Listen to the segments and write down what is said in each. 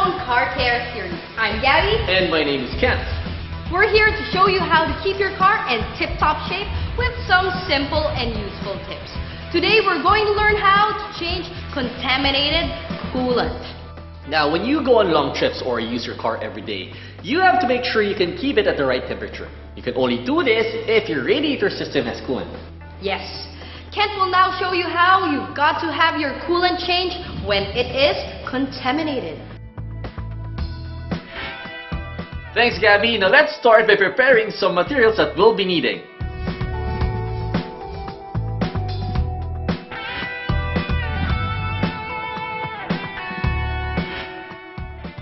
Prestone Car Care Series. I'm Gabby. And my name is Kent. We're here to show you how to keep your car in tip-top shape with some simple and useful tips. Today we're going to learn how to change contaminated coolant. Now, when you go on long trips or use your car every day, you have to make sure you can keep it at the right temperature. You can only do this if your radiator system has coolant. Yes. Kent will now show you how you've got to have your coolant changed when it is contaminated. Thanks, Gabby. Now let's start by preparing some materials that we'll be needing.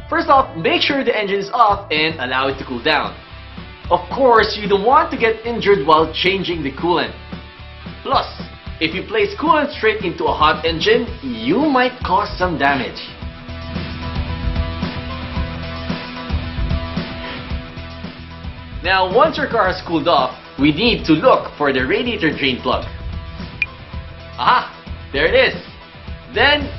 First off, make sure the engine is off and allow it to cool down. Of course, you don't want to get injured while changing the coolant. Plus, if you place coolant straight into a hot engine, you might cause some damage. Now, once your car has cooled off, we need to look for the radiator drain plug. Aha! There it is! Then,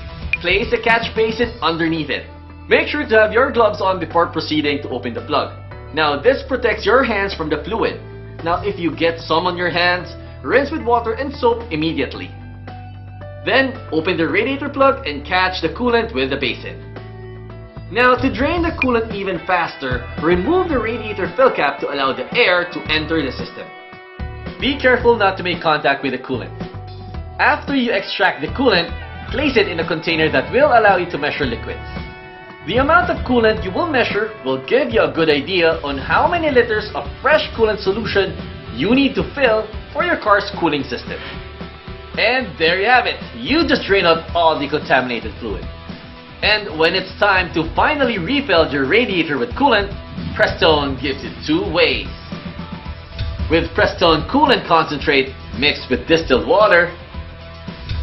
place the catch basin underneath it. Make sure to have your gloves on before proceeding to open the plug. Now, this protects your hands from the fluid. Now, if you get some on your hands, rinse with water and soap immediately. Then, open the radiator plug and catch the coolant with the basin. Now, to drain the coolant even faster, remove the radiator fill cap to allow the air to enter the system. Be careful not to make contact with the coolant. After you extract the coolant, place it in a container that will allow you to measure liquids. The amount of coolant you will measure will give you a good idea on how many liters of fresh coolant solution you need to fill for your car's cooling system. And there you have it. You just drain out all the contaminated fluid. And when it's time to finally refill your radiator with coolant, Prestone gives it two ways. With Prestone coolant concentrate mixed with distilled water,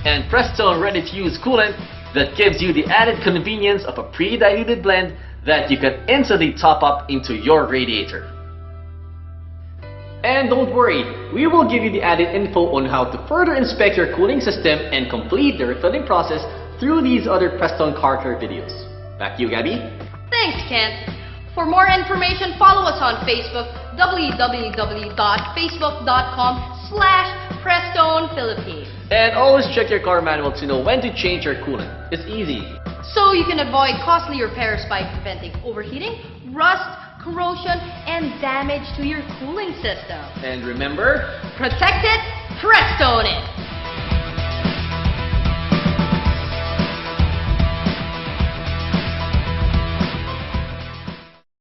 and Prestone ready-to-use coolant that gives you the added convenience of a pre-diluted blend that you can instantly top up into your radiator. And don't worry, we will give you the added info on how to further inspect your cooling system and complete the refilling process through these other Prestone car care videos. Back to you, Gabby. Thanks, Kent. For more information, follow us on Facebook, www.facebook.com/PrestonePhilippines. And always check your car manual to know when to change your coolant. It's easy. So you can avoid costly repairs by preventing overheating, rust, corrosion, and damage to your cooling system. And remember, Protect it, Prestone it!